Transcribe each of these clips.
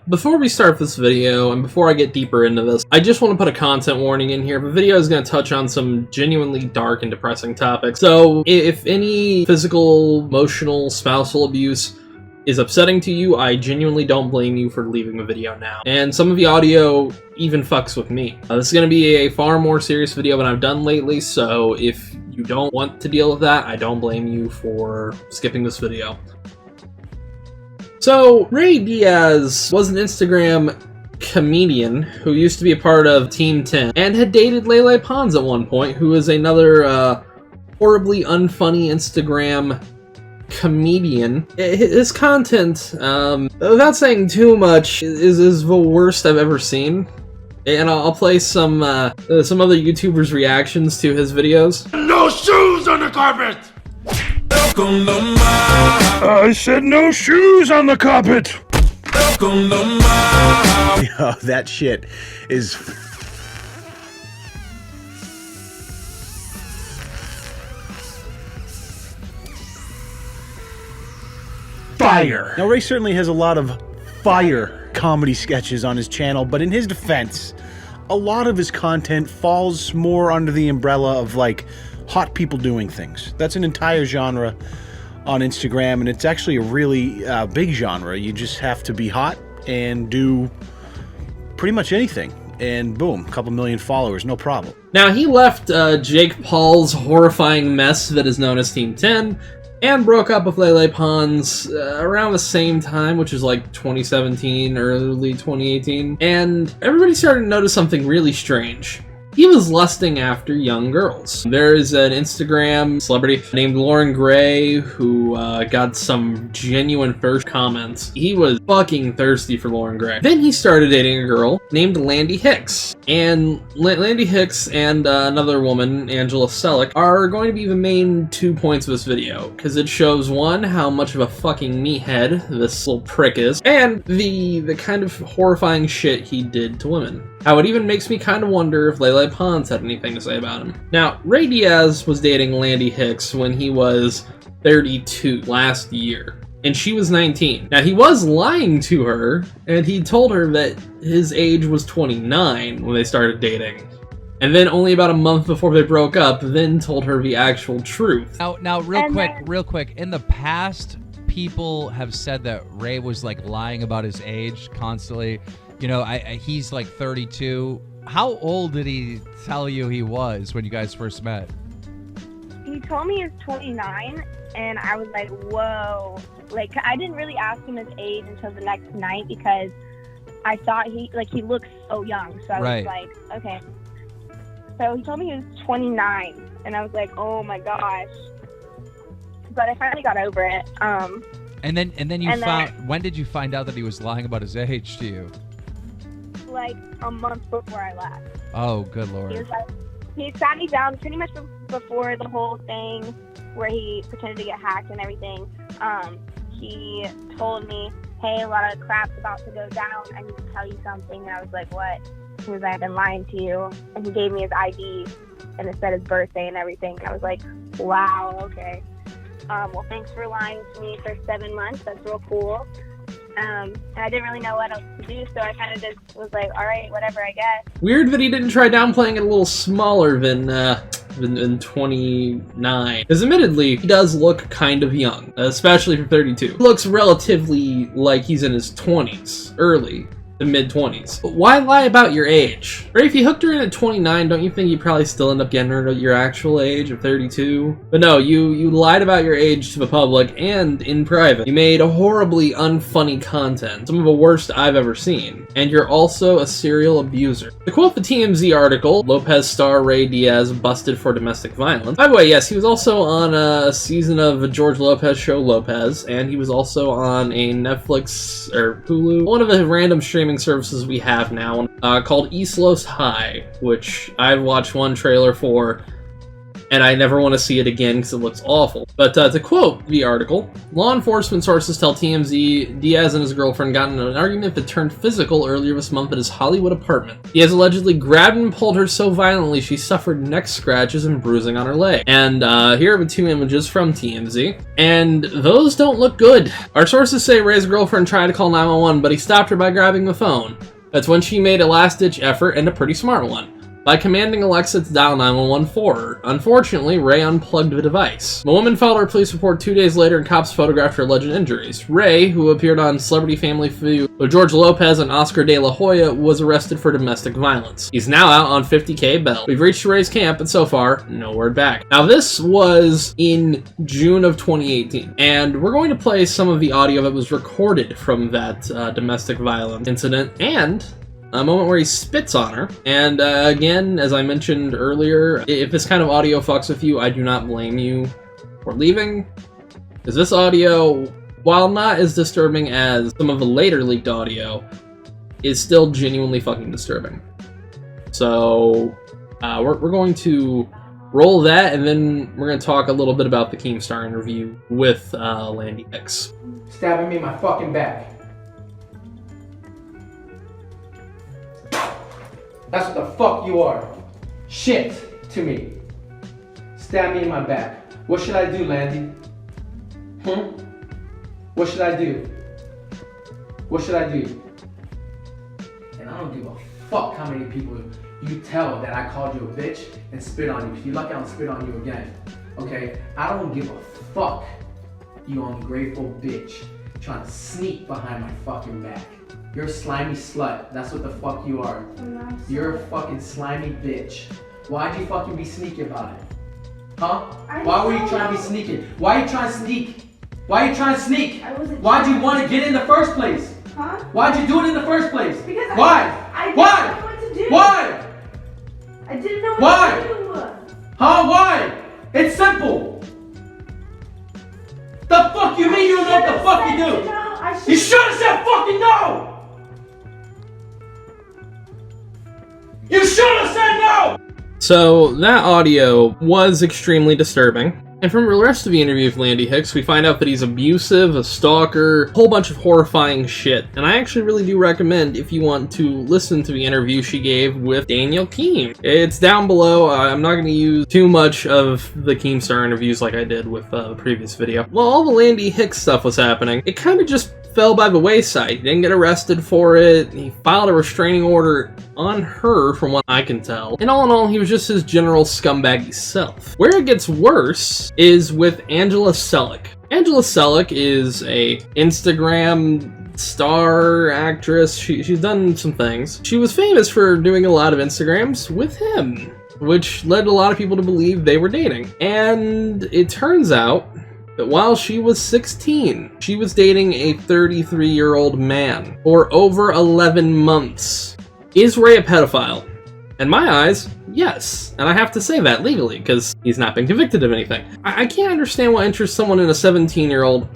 Before we start this video, and before I get deeper into this, I just want to put a content warning in here. The video is going to touch on some genuinely dark and depressing topics, so if any physical, emotional, spousal abuse is upsetting to you, I genuinely don't blame you for leaving the video now. And some of the audio even fucks with me. This is going to be a far more serious video than I've done lately, so if you don't want to deal with that, I don't blame you for skipping this video. So, Ray Diaz was an Instagram comedian who used to be a part of Team 10 and had dated Lele Pons at one point, who is another horribly unfunny Instagram comedian. His content, without saying too much, is the worst I've ever seen. And I'll play some other YouTubers' reactions to his videos. No shoes on the carpet! I said no shoes on the carpet! Yo, that shit is fire. Now, Ray certainly has a lot of fire comedy sketches on his channel, but in his defense, a lot of his content falls more under the umbrella of, like, hot people doing things. That's an entire genre on Instagram, and it's actually a really big genre. You just have to be hot and do pretty much anything, and boom, a couple million followers, no problem. Now, he left Jake Paul's horrifying mess that is known as Team 10, and broke up with Lele Pons around the same time, which is like 2017, early 2018, and everybody started to notice something really strange. He was lusting after young girls. There is an Instagram celebrity named Lauren Gray who got some genuine thirst comments. He was fucking thirsty for Lauren Gray. Then he started dating a girl named Landy Hicks. And Landy Hicks and another woman, Angela Selleck, are going to be the main 2 points of this video. Because it shows, one, how much of a fucking meathead this little prick is, and the kind of horrifying shit he did to women. How it even makes me kind of wonder if Lele Pons had anything to say about him. Now, Ray Diaz was dating Landy Hicks when he was 32 last year, and she was 19. Now, he was lying to her, and he told her that his age was 29 when they started dating. And then only about a month before they broke up, then told her the actual truth. Now, real quick, in the past, people have said that Ray was, like, lying about his age constantly. You know, he's like 32. How old did he tell you he was when you guys first met? He told me he was 29, and I was like, whoa. Like, I didn't really ask him his age until the next night because I thought he looked so young. So I was like, okay. So he told me he was 29, and I was like, oh my gosh. But I finally got over it. And then when did you find out that he was lying about his age to you? Like a month before I left. Oh, good lord. He sat me down pretty much before the whole thing where he pretended to get hacked and everything. He told me, hey, a lot of crap's about to go down. I need to tell you something. And I was like, what? He was like, I've been lying to you. And he gave me his ID and it said his birthday and everything. And I was like, wow, okay. Well, thanks for lying to me for 7 months. That's real cool. And I didn't really know what else to do, so I kind of just was like, all right, whatever, I guess. Weird that he didn't try downplaying it a little smaller than 29. Because admittedly, he does look kind of young, especially for 32. He looks relatively like he's in his 20s, early to mid-20s. But why lie about your age? Or if you hooked her in at 29, don't you think you'd probably still end up getting her at your actual age of 32? But no, you lied about your age to the public and in private. You made horribly unfunny content, some of the worst I've ever seen. And you're also a serial abuser. To quote the TMZ article, Lopez star Ray Diaz busted for domestic violence. By the way, yes, he was also on a season of the George Lopez show Lopez, and he was also on a Netflix or Hulu, one of the random streaming services we have now, called East Los High, which I've watched one trailer for. and I never want to see it again because it looks awful. But to quote the article, law enforcement sources tell TMZ Diaz and his girlfriend got in an argument that turned physical earlier this month at his Hollywood apartment. Diaz allegedly grabbed and pulled her so violently she suffered neck scratches and bruising on her leg. And here are the 2 images from TMZ, and those don't look good. Our sources say Ray's girlfriend tried to call 911, but he stopped her by grabbing the phone. That's when she made a last-ditch effort, and a pretty smart one, by commanding Alexa to dial 911 for her. Unfortunately, Ray unplugged the device. The woman filed her police report 2 days later, and cops photographed her alleged injuries. Ray, who appeared on Celebrity Family Feud with George Lopez and Oscar de la Hoya, was arrested for domestic violence. He's now out on $50K bail. We've reached Ray's camp, and so far, no word back. Now, this was in June of 2018, and we're going to play some of the audio that was recorded from that domestic violence incident, and a moment where he spits on her. And again, as I mentioned earlier, if this kind of audio fucks with you, I do not blame you for leaving, because this audio, while not as disturbing as some of the later leaked audio, is still genuinely fucking disturbing. So we're going to roll that, and then we're going to talk a little bit about the Keemstar interview with Landy Hicks. Stabbing me in my fucking back. That's what the fuck you are. Shit to me. Stab me in my back. What should I do, Landy? What should I do? What should I do? And I don't give a fuck how many people you tell that I called you a bitch and spit on you. If you're lucky, I'll spit on you again. Okay? I don't give a fuck, you ungrateful bitch, trying to sneak behind my fucking back. You're a slimy slut. That's what the fuck you are. You're a fucking slimy bitch. Why'd you fucking be sneaky about it? Huh? Why were you trying to be sneaky? Why are you trying to sneak? Why are you trying to sneak? Why'd you want to get in the first place? Huh? Why'd you do it in the first place? Because Why? I Why? didn't know what to do. Why? I didn't know Why? what to do. Huh? Why? It's simple. The fuck you mean you don't know what the fuck you do? You should have said fucking no! You should have said no! So, that audio was extremely disturbing. And from the rest of the interview with Landy Hicks, we find out that he's abusive, a stalker, a whole bunch of horrifying shit. And I actually really do recommend, if you want to listen to the interview she gave with Daniel Keem. It's down below. I'm not going to use too much of the Keemstar interviews like I did with the previous video. While all the Landy Hicks stuff was happening, it kind of just fell by the wayside. He didn't get arrested for it. He filed a restraining order on her, from what I can tell. And all in all, he was just his general scumbaggy self. Where it gets worse is with Angela Selleck. Angela Selleck is a Instagram star actress. She's done some things. She was famous for doing a lot of Instagrams with him, which led a lot of people to believe they were dating. And it turns out that while she was 16, she was dating a 33-year-old man for over 11 months. Is Ray a pedophile? In my eyes, yes. And I have to say that legally, because he's not been convicted of anything. I can't understand what interests someone in a 17-year-old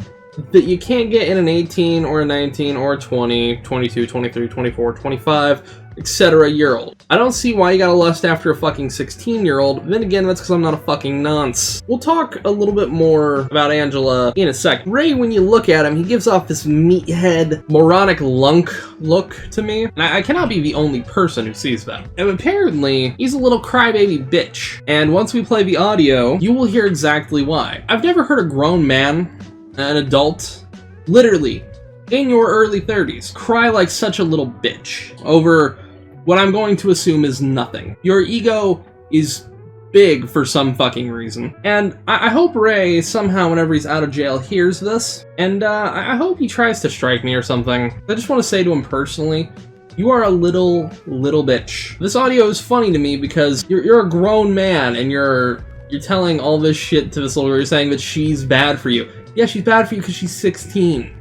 that you can't get in an 18 or a 19 or a 20, 22, 23, 24, 25, etc. year old. I don't see why you gotta lust after a fucking 16-year-old. Then again, that's because I'm not a fucking nonce. We'll talk a little bit more about Angela in a sec. Ray, when you look at him, he gives off this meathead, moronic lunk look to me. And I cannot be the only person who sees that. And apparently, he's a little crybaby bitch. And once we play the audio, you will hear exactly why. I've never heard a grown man, an adult, literally, in your early 30s, cry like such a little bitch over what I'm going to assume is nothing. Your ego is big for some fucking reason. And I hope Ray, somehow, whenever he's out of jail, hears this. And I hope he tries to strike me or something. I just want to say to him personally, you are a little bitch. This audio is funny to me because you're a grown man and you're telling all this shit to this little girl. You're saying that she's bad for you. Yeah, she's bad for you because she's 16.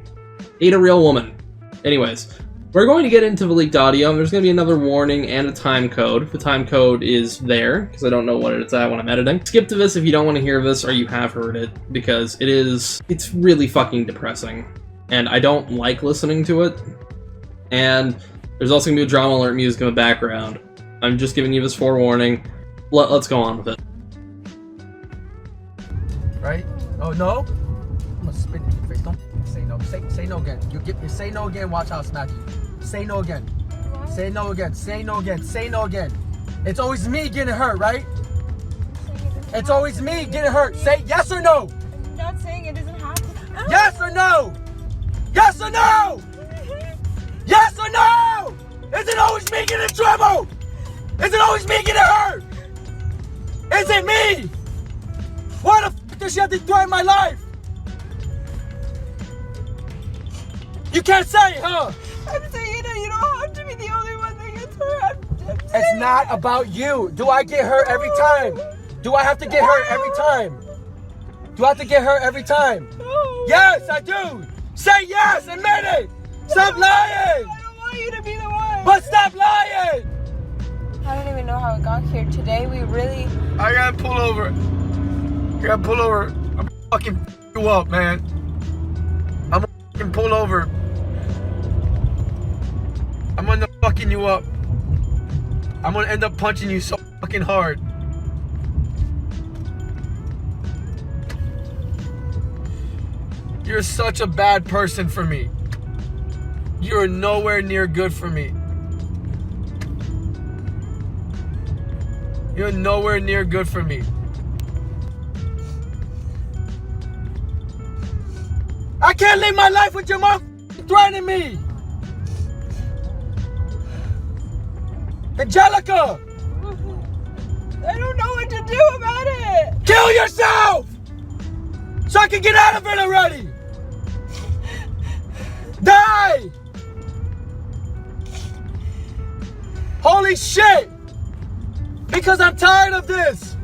Ain't a real woman. Anyways, we're going to get into the leaked audio, and there's going to be another warning and a time code. The time code is there, because I don't know what it's at when I'm editing. Skip to this if you don't want to hear this, or you have heard it, because it's really fucking depressing. And I don't like listening to it. And there's also going to be a drama alert music in the background. I'm just giving you this forewarning. Let's go on with it. right? Oh no? I'm gonna spit in your face. Don't say no. Say no again. You say no again. Watch how I smack you. Say no again. Say no again. Say no again. Say no again. It's always me getting hurt, right? It's always me getting hurt. Say yes or no. I'm not saying it doesn't have to. Yes or no? Yes or no? Yes or no? Is it always me getting in trouble? Is it always me getting hurt? Is it me? Why the f does she have to threaten my life? You can't say it, huh? I'm saying you don't have to be the only one that gets hurt. It's not about you. Do I get hurt every time? Do I have to get hurt every time? Do I have to get hurt every time? No. Yes, I do. Say yes, admit it. Stop lying. I don't want you to be the one. But stop lying. I don't even know how it got here. Today we really... I gotta pull over. I'm fucking you up, man. I'm fucking pull over. I'm gonna fucking you up. I'm gonna end up punching you so fucking hard. You're such a bad person for me. You're nowhere near good for me. You're nowhere near good for me. I can't live my life with your mom threatening me. Angelica! I don't know what to do about it. Kill yourself! So I can get out of it already! Die! Holy shit! Because I'm tired of this!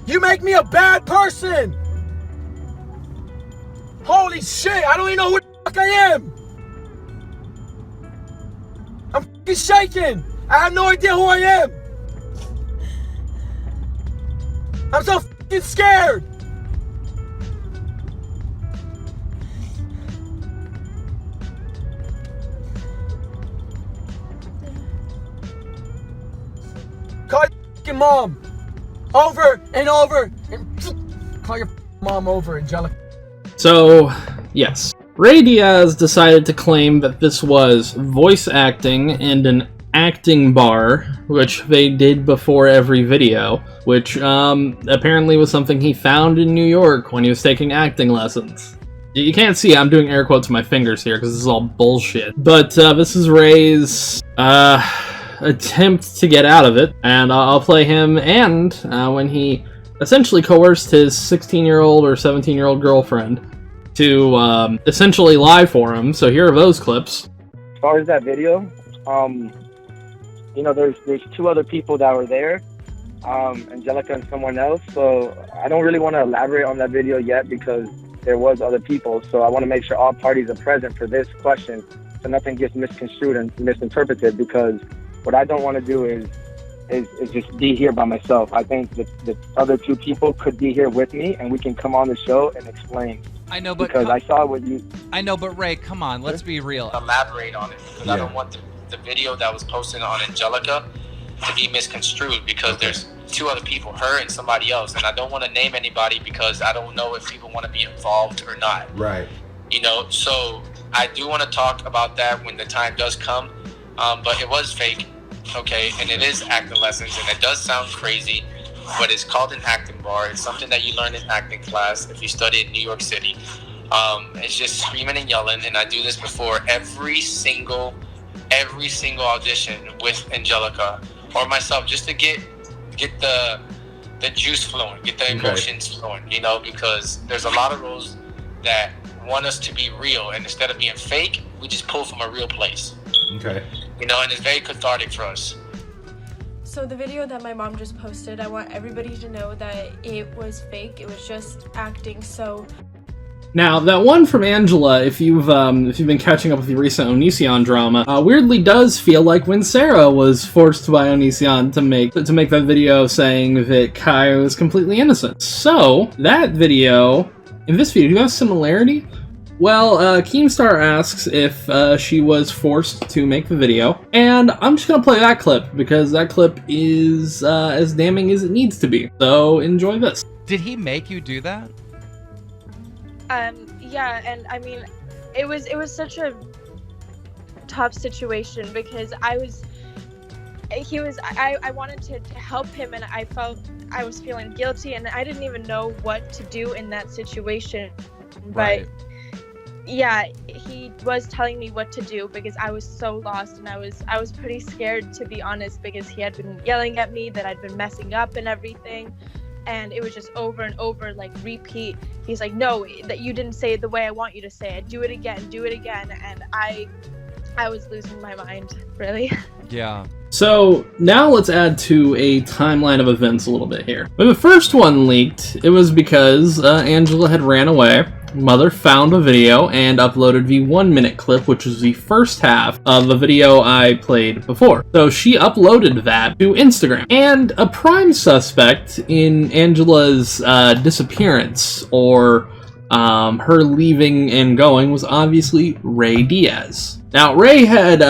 You make me a bad person! Holy shit, I don't even know who the fuck I am! I'm fucking shaking! I have no idea who I am! I'm so fucking scared! Call your fucking mom! Over and over and call your mom over, Angelica. So, yes. Ray Diaz decided to claim that this was voice acting and an acting bar, which they did before every video, which apparently was something he found in New York when he was taking acting lessons. You can't see, I'm doing air quotes with my fingers here because this is all bullshit. But this is Ray's attempt to get out of it, and I'll play him and when he essentially coerced his 16-year-old or 17-year-old girlfriend to essentially lie for him. So here are those clips. As far as that video, you know, there's two other people that were there, Angelica and someone else. So I don't really want to elaborate on that video yet because there was other people. So I want to make sure all parties are present for this question, so nothing gets misconstrued and misinterpreted. Because what I don't want to do is just be here by myself. I think that the other two people could be here with me, and we can come on the show and explain. I know, but because I saw what you. I know, but Ray, come on, let's be real. Elaborate on it because I don't want the video that was posted on Angelica to be misconstrued because there's two other people, her and somebody else, and I don't want to name anybody because I don't know if people want to be involved or not. Right. You know, so I do want to talk about that when the time does come, but it was fake, okay, and it is acting lessons, and it does sound crazy, but it's called an acting bar. It's something that you learn in acting class if you study in New York City. It's just screaming and yelling, and I do this before every single audition with Angelica or myself, just to get the juice flowing, get the emotions flowing, you know, because there's a lot of roles that want us to be real, and instead of being fake, we just pull from a real place. Okay. You know, and it's very cathartic for us. So the video that my mom just posted, I want everybody to know that it was fake. It was just acting. So now, that one from Angela, if you've been catching up with the recent Onision drama, weirdly does feel like when Sarah was forced by Onision to make that video saying that Kai was completely innocent. So, that video, in this video, do you have a similarity? Well, Keemstar asks if she was forced to make the video, and I'm just gonna play that clip because that clip is as damning as it needs to be. So enjoy this. Did he make you do that? Yeah, and I mean, it was such a tough situation because I wanted to help him, and I felt I was feeling guilty, and I didn't even know what to do in that situation. Right. But yeah, he was telling me what to do because I was so lost, and I was pretty scared, to be honest, because he had been yelling at me that I'd been messing up and everything, and it was just over and over, like repeat. He's like, no, that you didn't say it the way I want you to say it. Do it again, and I was losing my mind, really. Yeah. So now let's add to a timeline of events a little bit here. When the first one leaked, it was because Angela had ran away. Mother found a video and uploaded the 1-minute clip, which was the first half of the video I played before. So she uploaded that to Instagram. And a prime suspect in Angela's disappearance, or her leaving and going, was obviously Ray Diaz. Now, Ray had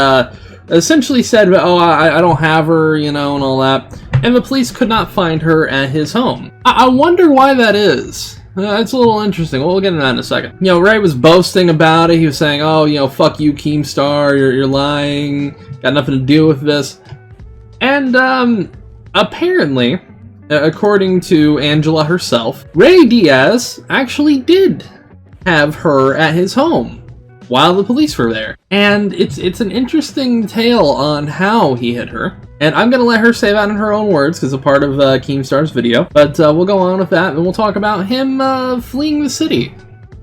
essentially said, oh, I don't have her, you know, and all that. And the police could not find her at his home. I wonder why that is. It's a little interesting. We'll get into that in a second. You know, Ray was boasting about it. He was saying, oh, you know, fuck you, Keemstar. You're lying. Got nothing to do with this. And apparently, according to Angela herself, Ray Diaz actually did have her at his home while the police were there. And it's an interesting tale on how he hit her. And I'm going to let her say that in her own words, because it's a part of Keemstar's video. But we'll go on with that, and we'll talk about him fleeing the city,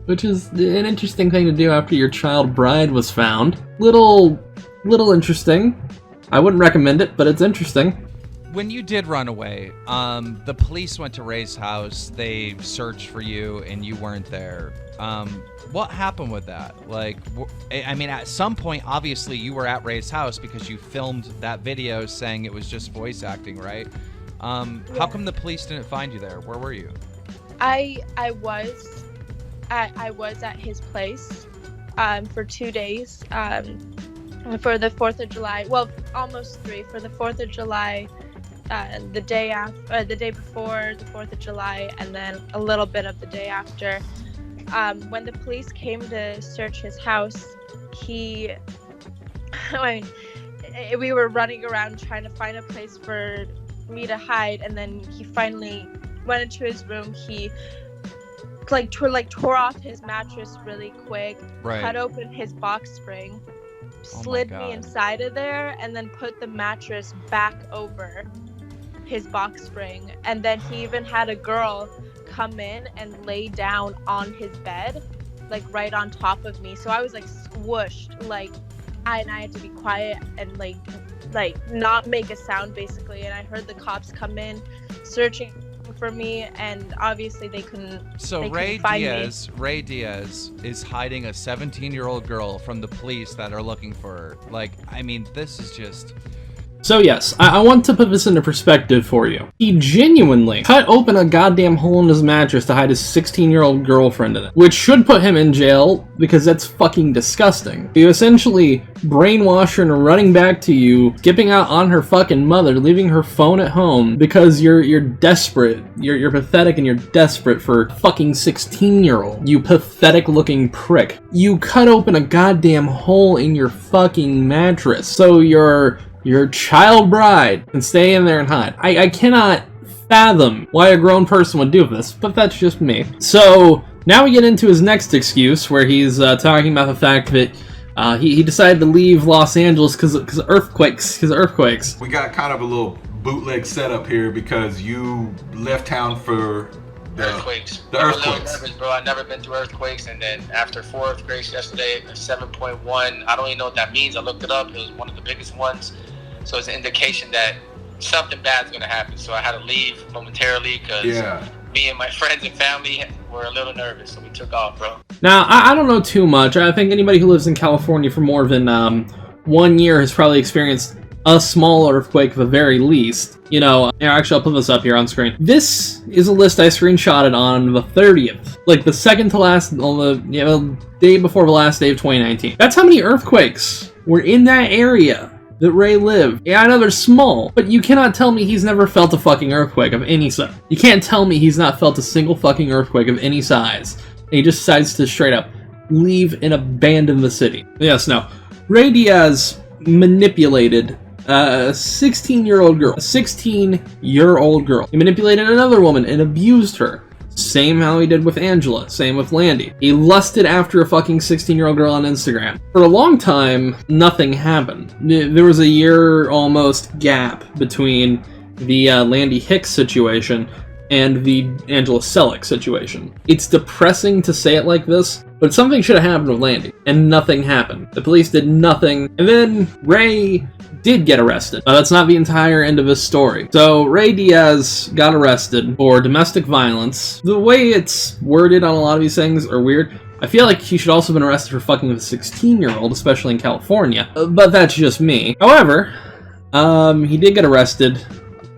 which is an interesting thing to do after your child bride was found. Little interesting. I wouldn't recommend it, but it's interesting. When you did run away, the police went to Ray's house. They searched for you, and you weren't there. What happened with that? Like, I mean, at some point, obviously, you were at Ray's house because you filmed that video saying it was just voice acting, right? How come the police didn't find you there? Where were you? I was at his place for 2 days for the 4th of July. Well, almost 3 for the 4th of July. The day before the 4th of July, and then a little bit of the day after. When the police came to search his house, we were running around trying to find a place for me to hide, and then he finally went into his room. He tore off his mattress really quick, right. Cut open his box spring, slid me inside of there, and then put the mattress back over his box spring. And then he even had a girl come in and lay down on his bed, like right on top of me. So I was like squished, and I had to be quiet and like not make a sound basically. And I heard the cops come in searching for me, and obviously they couldn't. So Ray Diaz is hiding a 17-year-old girl from the police that are looking for her. Like, I mean, this is just. So yes, I want to put this into perspective for you. He genuinely cut open a goddamn hole in his mattress to hide his 16-year-old girlfriend in it, which should put him in jail because that's fucking disgusting. You essentially brainwash her into running back to you, skipping out on her fucking mother, leaving her phone at home because you're desperate. You're pathetic and you're desperate for a fucking 16-year-old. You pathetic looking prick. You cut open a goddamn hole in your fucking mattress so your child bride can stay in there and hide. I cannot fathom why a grown person would do this, but that's just me. So now we get into his next excuse, where he's talking about the fact that he decided to leave Los Angeles because of earthquakes. We got kind of a little bootleg setup here because you left town for earthquakes. The I'm earthquakes. a little nervous, bro. I've never been through earthquakes, and then after 4 earthquakes yesterday, a 7.1. I don't even know what that means. I looked it up. It was one of the biggest ones. So it's an indication that something bad is going to happen. So I had to leave momentarily because me and my friends and family were a little nervous. So we took off, bro. Now, I don't know too much. I think anybody who lives in California for more than 1 year has probably experienced a small earthquake at the very least. You know, actually I'll put this up here on screen. This is a list I screenshotted on the 30th. Like the second to last, on the day before the last day of 2019. That's how many earthquakes were in that area that Ray lived. Yeah, I know they're small, but you cannot tell me he's never felt a fucking earthquake of any size. You can't tell me he's not felt a single fucking earthquake of any size. And he just decides to straight up leave and abandon the city. Yes, no. Ray Diaz manipulated a 16-year-old girl. A 16-year-old girl. He manipulated another woman and abused her. Same how he did with Angela. Same with Landy. He lusted after a fucking 16-year-old girl on Instagram. For a long time, nothing happened. There was a year almost gap between the Landy Hicks situation and the Angela Selleck situation. It's depressing to say it like this, but something should have happened with Landy, and nothing happened. The police did nothing, and then Ray did get arrested. That's not the entire end of his story. So Ray Diaz got arrested for domestic violence. The way it's worded on a lot of these things are weird. I feel like he should also have been arrested for fucking with a 16-year-old, especially in California, but that's just me. However, he did get arrested,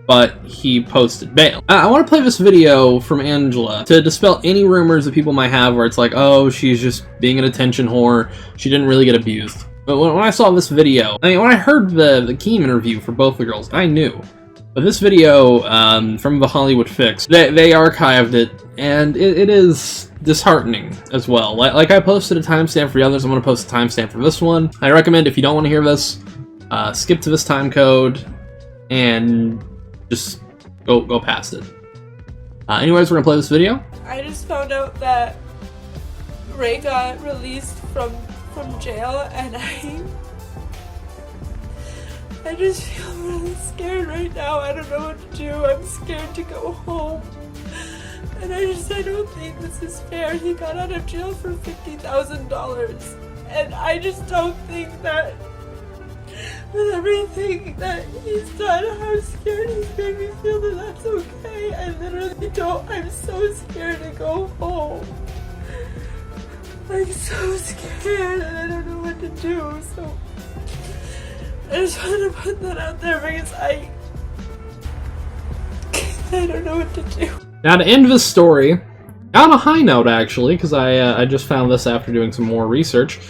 but he posted bail. I want to play this video from Angela to dispel any rumors that people might have where it's like, oh, she's just being an attention whore, she didn't really get abused. But when I saw this video, I mean, when I heard the Keem interview for both the girls, I knew. But this video from the Hollywood Fix, they archived it, and it is disheartening as well. Like I posted a timestamp for the others, I'm going to post a timestamp for this one. I recommend if you don't want to hear this, skip to this time code and just go past it. Anyways, we're going to play this video. I just found out that Ray got released from jail, and I just feel really scared right now. I don't know what to do. I'm scared to go home. And I don't think this is fair. He got out of jail for $50,000. And I just don't think that with everything that he's done, how scared he's made me feel that that's okay. I literally don't. I'm so scared to go home. I'm so scared and I don't know what to do, so I just wanted to put that out there because I don't know what to do. Now to end this story, on a high note actually, because I just found this after doing some more research.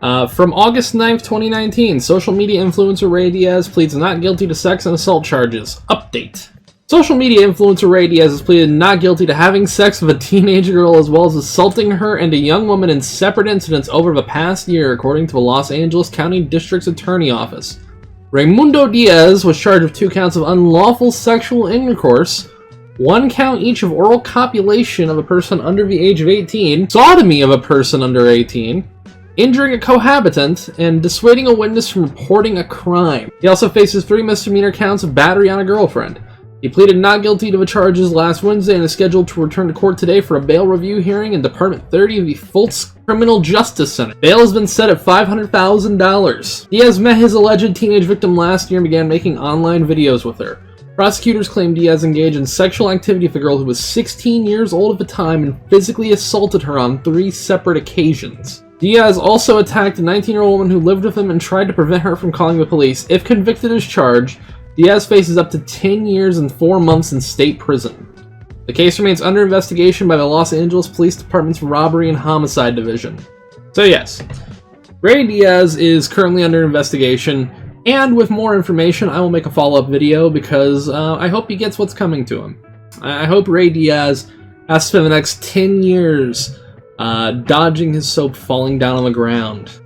From August 9th, 2019, social media influencer Ray Diaz pleads not guilty to sex and assault charges. Update. Social media influencer Ray Diaz has pleaded not guilty to having sex with a teenage girl as well as assaulting her and a young woman in separate incidents over the past year, according to the Los Angeles County District's Attorney Office. Raymundo Diaz was charged with 2 counts of unlawful sexual intercourse, 1 count each of oral copulation of a person under the age of 18, sodomy of a person under 18, injuring a cohabitant, and dissuading a witness from reporting a crime. He also faces 3 misdemeanor counts of battery on a girlfriend. He pleaded not guilty to the charges last Wednesday and is scheduled to return to court today for a bail review hearing in Department 30 of the Fultz Criminal Justice Center. Bail has been set at $500,000. Diaz met his alleged teenage victim last year and began making online videos with her. Prosecutors claim Diaz engaged in sexual activity with a girl who was 16 years old at the time and physically assaulted her on 3 separate occasions. Diaz also attacked a 19-year-old woman who lived with him and tried to prevent her from calling the police. If convicted as charged, Diaz faces up to 10 years and 4 months in state prison. The case remains under investigation by the Los Angeles Police Department's Robbery and Homicide Division. So yes, Ray Diaz is currently under investigation, and with more information I will make a follow-up video because I hope he gets what's coming to him. I hope Ray Diaz has to spend the next 10 years dodging his soap falling down on the ground.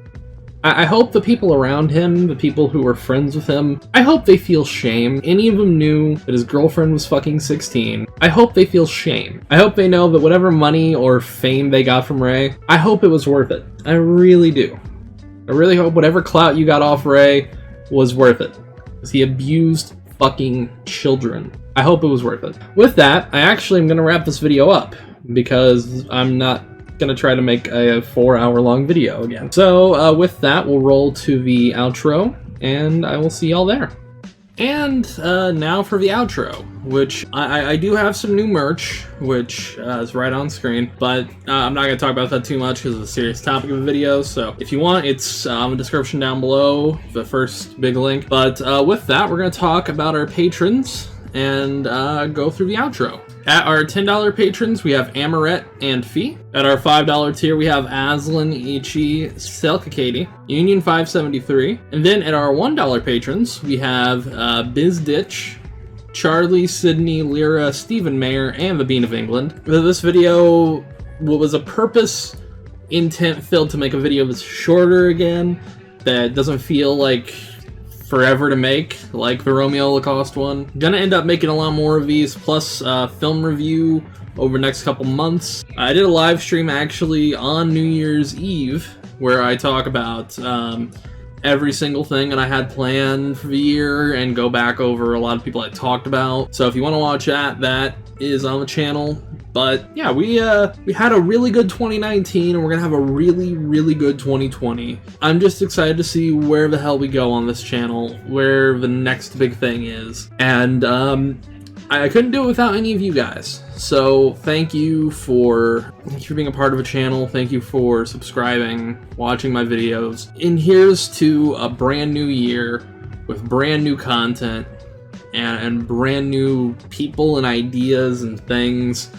I hope the people around him, the people who were friends with him, I hope they feel shame. Any of them knew that his girlfriend was fucking 16. I hope they feel shame. I hope they know that whatever money or fame they got from Ray, I hope it was worth it. I really do. I really hope whatever clout you got off Ray was worth it. Because he abused fucking children. I hope it was worth it. With that, I actually am going to wrap this video up because I'm not gonna try to make a 4-hour-long video again. So with that, we'll roll to the outro, and I will see y'all there. And now for the outro, which I do have some new merch, which is right on screen, but I'm not going to talk about that too much because it's a serious topic of the video, so if you want, it's in the description down below, the first big link. But with that, we're going to talk about our patrons and go through the outro. At our $10 patrons, we have Amaret and Fee. At our $5 tier, we have Aslan, Ichi, Selka Katie, Union 573. And then at our $1 patrons, we have Biz Ditch, Charlie, Sydney, Lyra, Stephen Mayer, and the Bean of England. This video was a purpose intent filled to make a video that's shorter again, that doesn't feel like forever to make, like the Romeo Lacoste one. Gonna end up making a lot more of these, plus film review over the next couple months. I did a live stream actually on New Year's Eve where I talk about every single thing that I had planned for the year and go back over a lot of people I talked about. So if you want to watch that is on the channel. But yeah, we had a really good 2019 and we're gonna have a really, really good 2020. I'm just excited to see where the hell we go on this channel, where the next big thing is. And I couldn't do it without any of you guys. So thank you for being a part of the channel. Thank you for subscribing, watching my videos. And here's to a brand new year with brand new content and brand new people and ideas and things.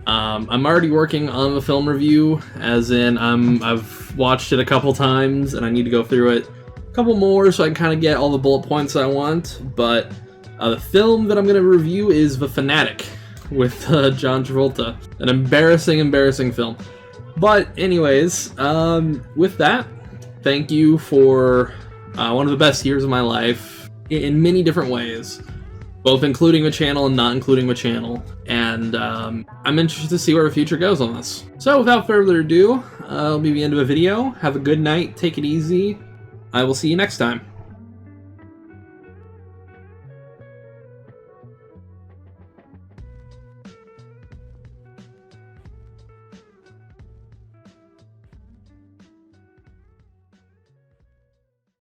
I'm already working on the film review, as in I've watched it a couple times and I need to go through it a couple more so I can kind of get all the bullet points I want. But the film that I'm going to review is The Fanatic with John Travolta. An embarrassing film. But anyways, with that, thank you for one of the best years of my life in many different ways. Both including the channel and not including the channel. And I'm interested to see where the future goes on this. So without further ado, that'll be the end of the video. Have a good night, take it easy. I will see you next time.